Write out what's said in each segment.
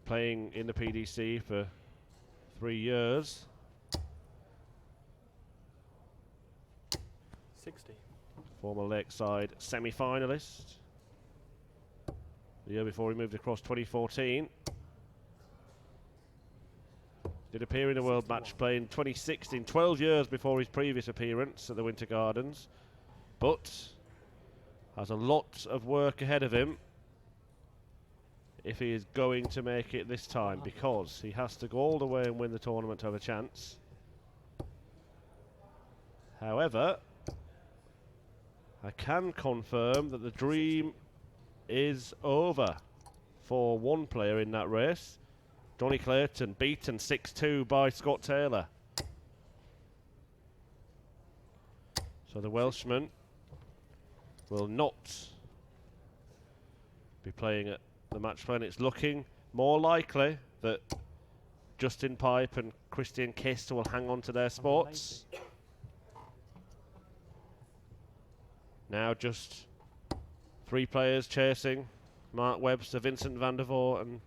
playing in the PDC for 3 years. 60. Former Lakeside semi-finalist. The year before he moved across, 2014. Did appear in a World Match Play in 2016, 12 years before his previous appearance at the Winter Gardens. But has a lot of work ahead of him if he is going to make it this time, because he has to go all the way and win the tournament to have a chance. However, I can confirm that the dream is over for one player in that race. Johnny Clayton beaten 6-2 by Scott Taylor. So the Welshman will not be playing at the match play, and it's looking more likely that Justin Pipe and Christian Kist will hang on to their spots. Now just 3 players chasing Mark Webster, Vincent van der Voort and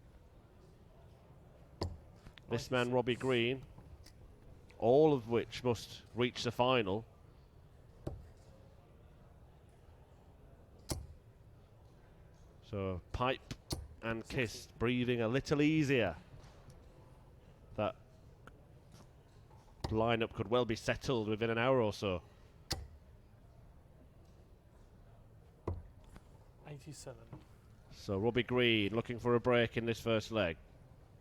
this man Robbie Green, all of which must reach the final. So Pipe and Kist breathing a little easier. That lineup could well be settled within an hour or so. 87. So Robbie Green looking for a break in this first leg.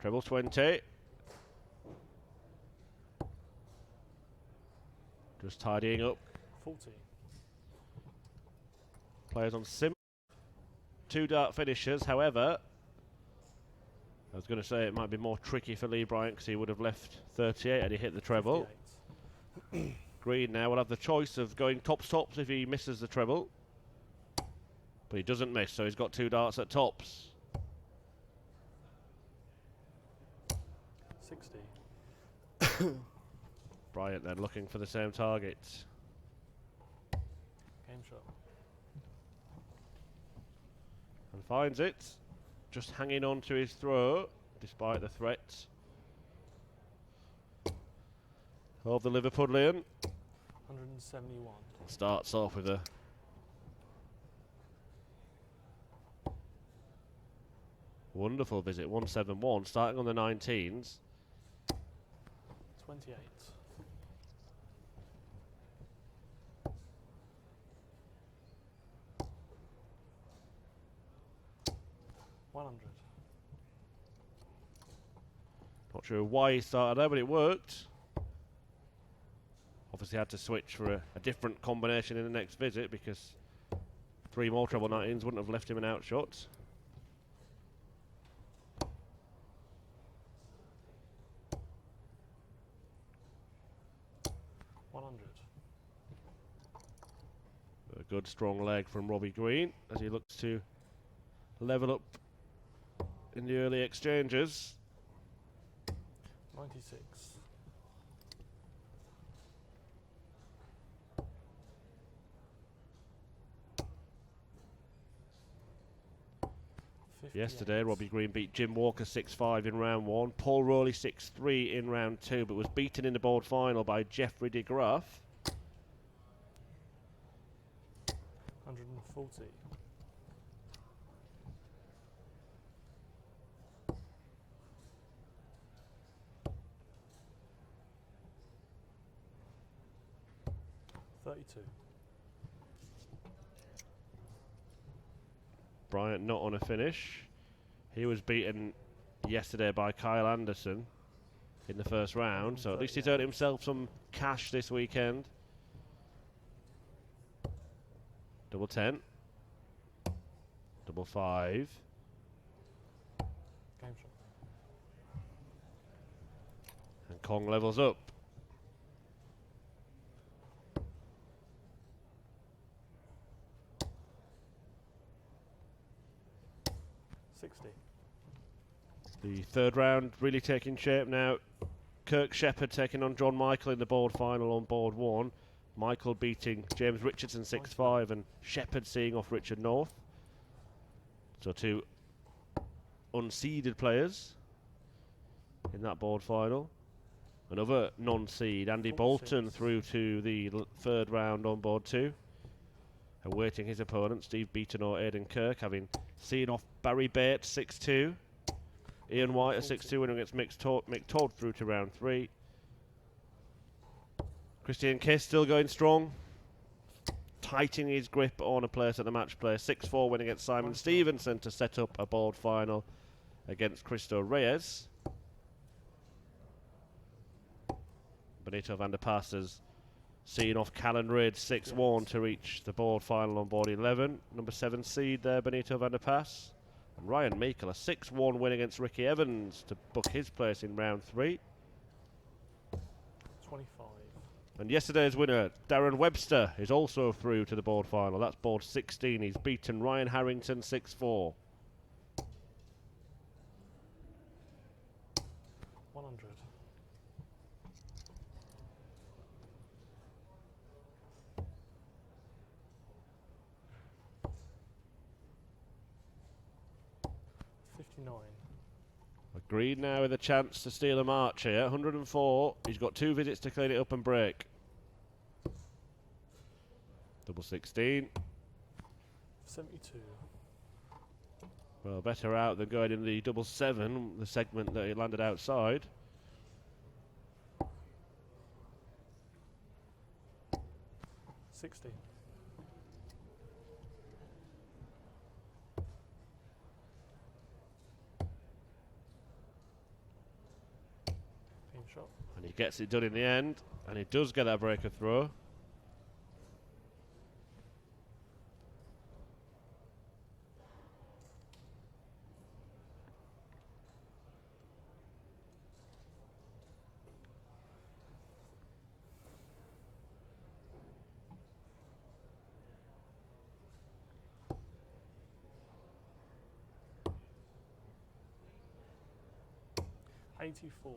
Treble 20. Just tidying up. 40. Players on sim. 2 dart finishers, however, I was going to say it might be more tricky for Lee Bryant because he would have left 38 had he hit the treble. Green now will have the choice of going tops if he misses the treble. But he doesn't miss, so he's got 2 darts at tops. 60. Bryant then looking for the same target. Game shot. And finds it. Just hanging on to his throw, despite the threat of the Liverpudlian. 171. Starts off with a wonderful visit, 171, starting on the 19s. 28. Not sure why he started there, but it worked. Obviously had to switch for a different combination in the next visit because 3 more treble 19s wouldn't have left him an outshot. A good strong leg from Robbie Green as he looks to level up in the early exchanges. 96. Yesterday, Robbie Green beat Jim Walker 6-5 in round 1, Paul Rowley 6-3 in round 2, but was beaten in the board final by Jeffrey de Graaf. 140. Bryant not on a finish. He was beaten yesterday by Kyle Anderson in the first round, so at least he's earned himself some cash this weekend. Double 10. Double 5. Game shot. And Kong levels up. The third round really taking shape now. Kirk Shepherd taking on John Michael in the board final on board 1. Michael beating James Richardson 6-5 and Shepherd seeing off Richard North. So 2 unseeded players in that board final. Another non-seed, Andy 46. Bolton, through to the third round on board 2. Awaiting his opponent, Steve Beaton or Aidan Kirk, having seen off Barry Bates 6-2. Ian White a 6-2 winner against Mick Todd through to round 3. Christian Kiss still going strong, tightening his grip on a place at the match play. 6-4 win against Simon Stevenson to set up a board final against Cristo Reyes. Benito van der Pas has seen off Callan Reid 6-1 to reach the board final on board 11. Number 7 seed there, Benito van der Pas. And Ryan Meikle, a 6-1 win against Ricky Evans to book his place in round 3. 25. And yesterday's winner, Darren Webster, is also through to the board final. That's board 16. He's beaten Ryan Harrington 6-4. 100. Agreed now with a chance to steal a march here. 104. He's got 2 visits to clean it up and break. Double 16. 72. Well, better out than going in the double 7, the segment that he landed outside. $60. Shot. And he gets it done in the end, and he does get that breaker throw. $84.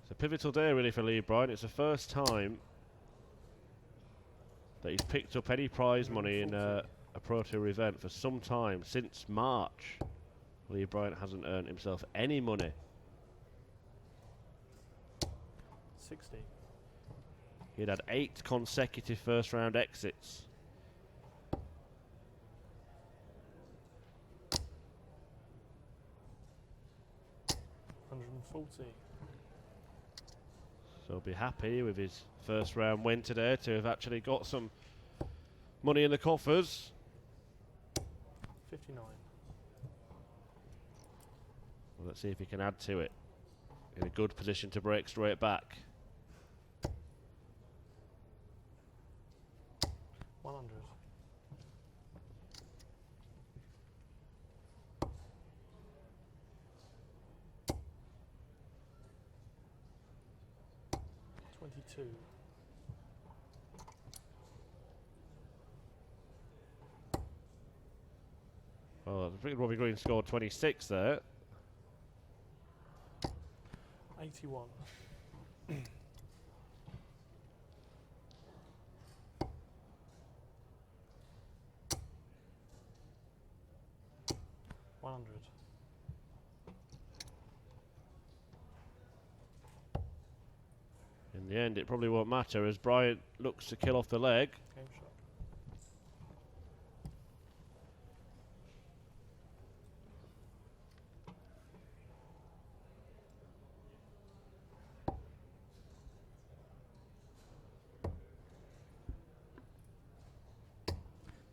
It's a pivotal day really for Lee Bryant. It's the first time that he's picked up any prize money in a Pro Tour event for some time. Since March, Lee Bryant hasn't earned himself any money. 60. He'd had 8 consecutive first round exits. $140. So he'll be happy with his first round win today to have actually got some money in the coffers. 59. Well, let's see if he can add to it. In a good position to break straight back. 100. $22. Well, I think Robbie Green scored 26 there. 81. $100. In the end, it probably won't matter as Bryant looks to kill off the leg. Game shot.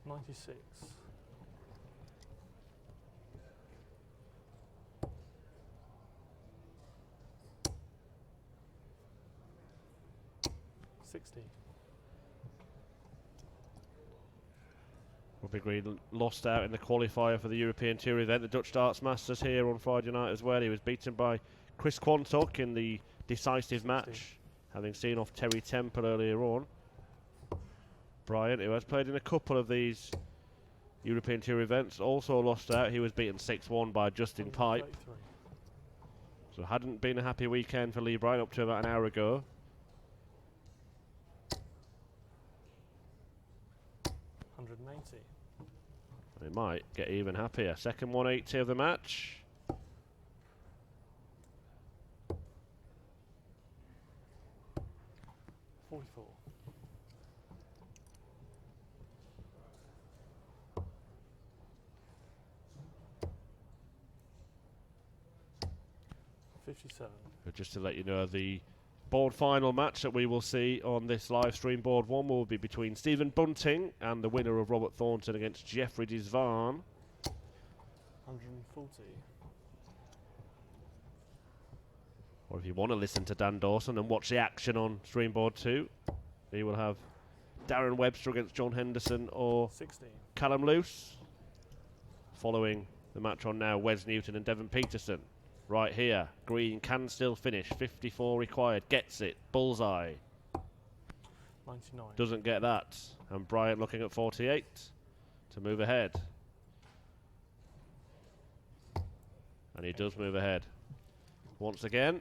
$96. $60. Robbie Green lost out in the qualifier for the European Tour event, the Dutch Darts Masters here on Friday night as well. He was beaten by Chris Quantock in the decisive match, having seen off Terry Temple earlier on. Bryant, who has played in a couple of these European Tour events, also lost out. He was beaten 6-1 by Justin Pipe. 133. So hadn't been a happy weekend for Lee Bryant up to about an hour ago. $180. It might get even happier. Second 180 of the match. $44. $57. Just to let you know, the board final match that we will see on this live stream, board 1, will be between Stephen Bunting and the winner of Robert Thornton against Jeffrey Disvan. 140. Or if you want to listen to Dan Dawson and watch the action on stream board 2, he will have Darren Webster against John Henderson or 16. Callum Luce. Following the match on now, Wes Newton and Devon Peterson. Right here, Green can still finish. 54 required, gets it, bullseye. 99. Doesn't get that. And Bryant looking at 48 to move ahead. And he does move ahead. Once again.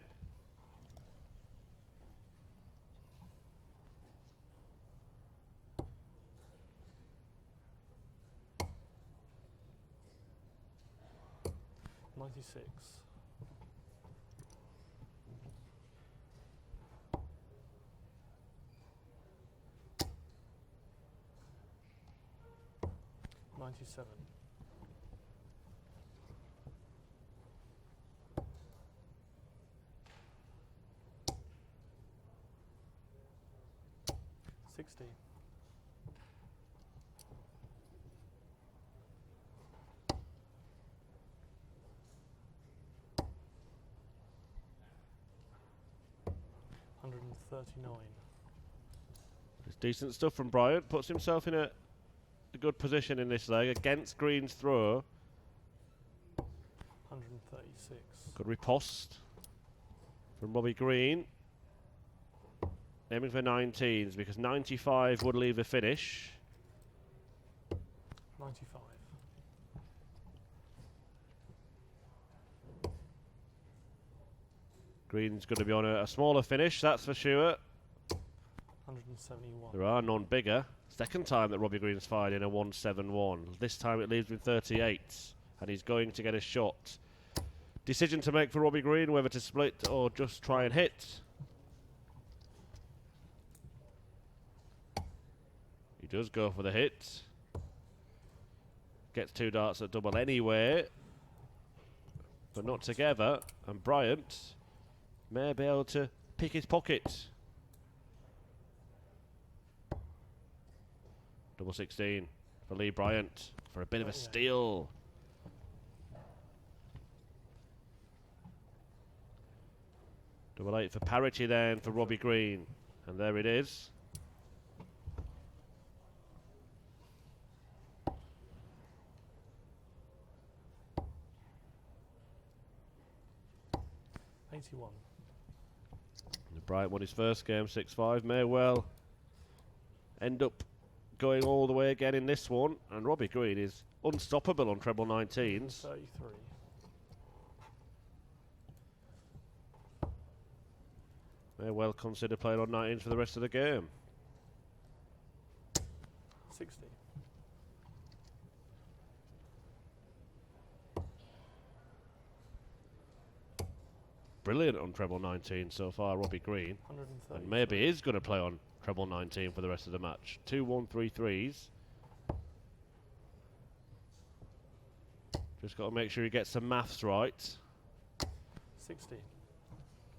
$96. $97. $60. $139. It's decent stuff from Bryant. Puts himself in a good position in this leg against Green's throw. 136. Good riposte from Robbie Green. Aiming for 19s because 95 would leave a finish. 95. Green's going to be on a smaller finish, that's for sure. 171. There are none bigger. Second time that Robbie Green's fired in a 171. This time it leaves with 38, and he's going to get a shot. Decision to make for Robbie Green, whether to split or just try and hit. He does go for the hit. Gets 2 darts at double anyway, but not together. And Bryant may be able to pick his pocket. Double 16 for Lee Bryant for a bit of a steal. Double 8 for parity then for Robbie Green. And there it is. $81. Bryant won his first game 6-5. May well end up going all the way again in this one. And Robbie Green is unstoppable on treble 19s. 33. May well consider playing on 19s for the rest of the game. 60. Brilliant on treble 19 so far, Robbie Green. 130. And maybe is going to play on treble 19 for the rest of the match. 2 1 3 3s. Just got to make sure he gets some maths right. 60.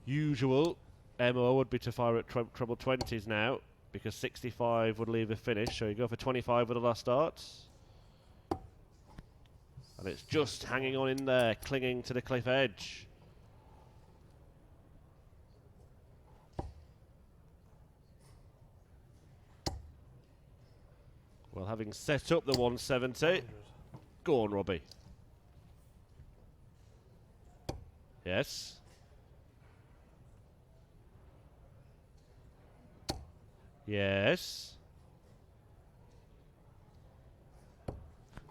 Usual MO would be to fire at treble 20s now, because 65 would leave a finish, so you go for 25 with the last darts. And it's just hanging on in there, clinging to the cliff edge. Well, having set up the 170, 100. go on, Robbie. Yes. Yes.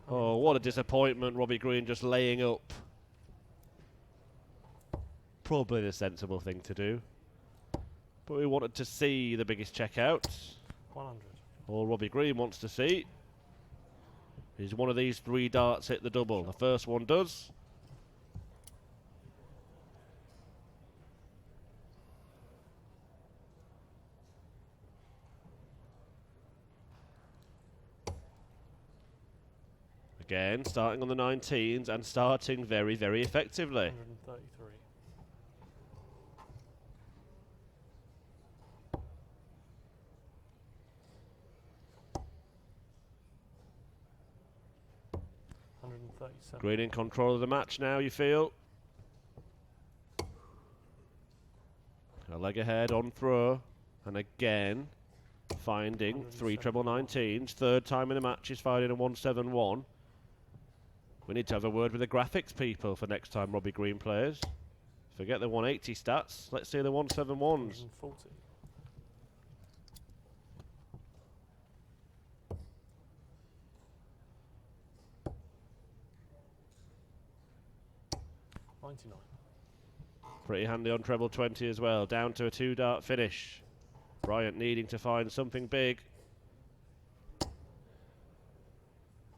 Oh, what a disappointment, Robbie Green just laying up. Probably the sensible thing to do. But we wanted to see the biggest check out. 100. All Robbie Green wants to see. Is one of these 3 darts hit the double? The first one does. Again, starting on the 19s and starting very, very effectively. 133. 137. Green in control of the match now, you feel. A leg ahead on throw. And again, finding 3 treble 19s. Third time in the match is finding a 171. We need to have a word with the graphics people for next time Robbie Green plays. Forget the 180 stats. Let's see the 171s. 140. 99. Pretty handy on treble 20 as well. Down to a 2-dart finish. Bryant needing to find something big.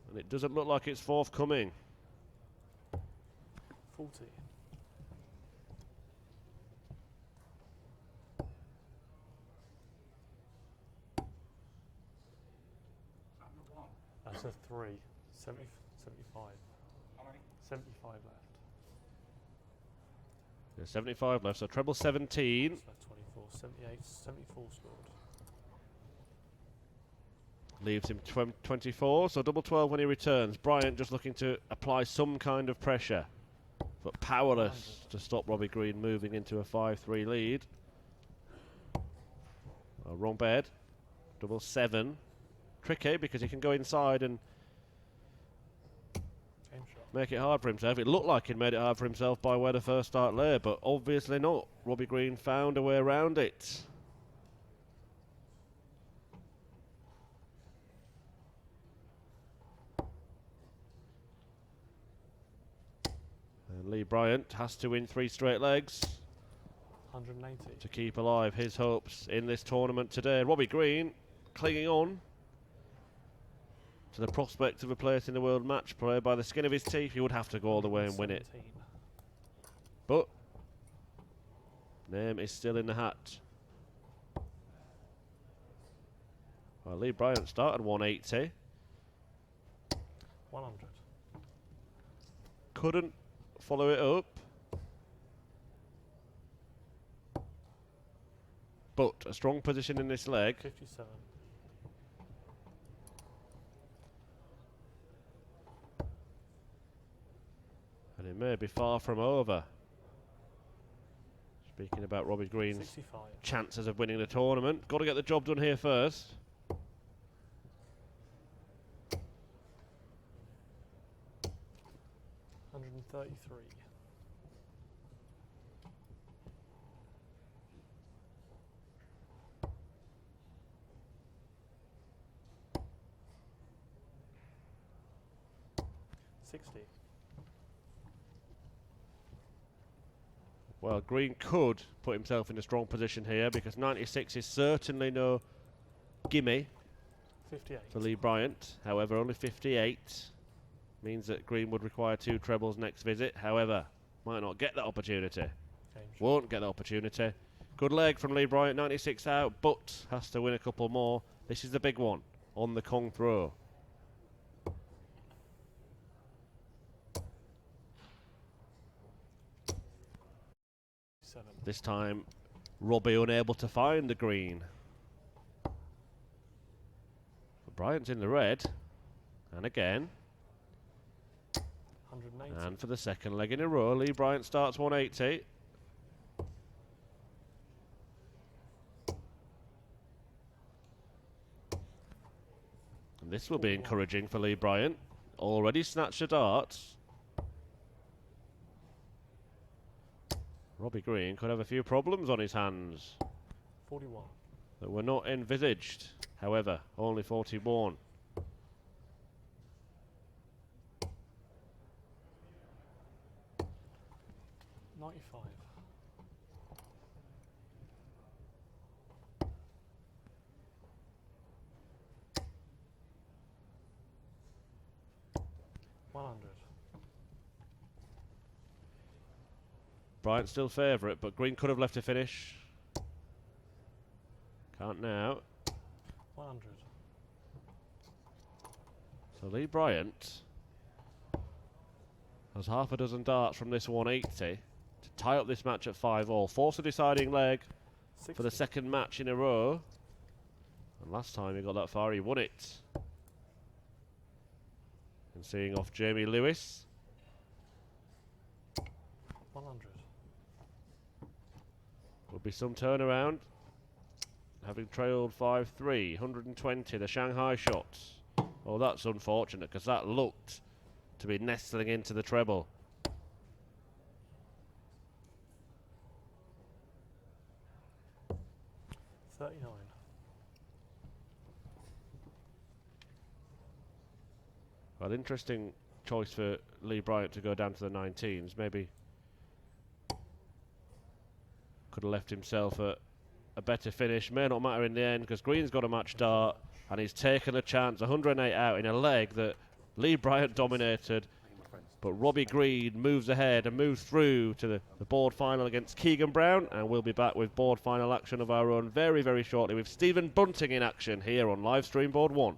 And it doesn't look like it's forthcoming. 40. That's a 3. 70, 75. 75 left. There's 75 left, so treble 17. So 24, 78, 74 scored. Leaves him 24, so double 12 when he returns. Bryant just looking to apply some kind of pressure, but powerless to stop Robbie Green moving into a 5-3 lead. Oh, wrong bed. Double 7. Tricky because he can go inside and make it hard for himself. It looked like he made it hard for himself by where the first start lay, but obviously not. Robbie Green found a way around it. And Lee Bryant has to win 3 straight legs 180 to keep alive his hopes in this tournament today. Robbie Green clinging on to the prospect of a place in the world match play by the skin of his teeth. He would have to go all the way and win it. But name is still in the hat. Well, Lee Bryant started 180. 100. Couldn't follow it up. But a strong position in this leg. 57. And it may be far from over. Speaking about Robbie Green's 65. chances of winning the tournament. Got to get the job done here first. $133. 60. Well, Green could put himself in a strong position here because 96 is certainly no gimme 58. for Lee Bryant. However, only 58 means that Green would require 2 trebles next visit. However, might not get that opportunity. Won't get the opportunity. Good leg from Lee Bryant, 96 out, but has to win a couple more. This is the big one on the Kong throw. This time, Robbie unable to find the green. But Bryant's in the red. And again. 180. And for the second leg in a row, Lee Bryant starts 180. And this will be encouraging for Lee Bryant. Already snatched a dart. Robbie Green could have a few problems on his hands 41. that were not envisaged. However, only 41. $95. 100. Bryant still favourite, but Green could have left a finish. Can't now. 100. So Lee Bryant has half a dozen darts from this 180 to tie up this match at 5-all. Force a deciding leg 60. for the second match in a row. And last time he got that far, he won it. And seeing off Jamie Lewis. 100. Will be some turnaround. Having trailed 5-3, 120, the Shanghai shots. Oh, that's unfortunate because that looked to be nestling into the treble. $39. Well, interesting choice for Lee Bryant to go down to the 19s. Maybe could have left himself a better finish. May not matter in the end because Green's got a match dart and he's taken a chance. 108 out in a leg that Lee Bryant dominated. But Robbie Green moves ahead and moves through to the board final against Keegan Brown. And we'll be back with board final action of our own very, very shortly with Stephen Bunting in action here on Livestream Board 1.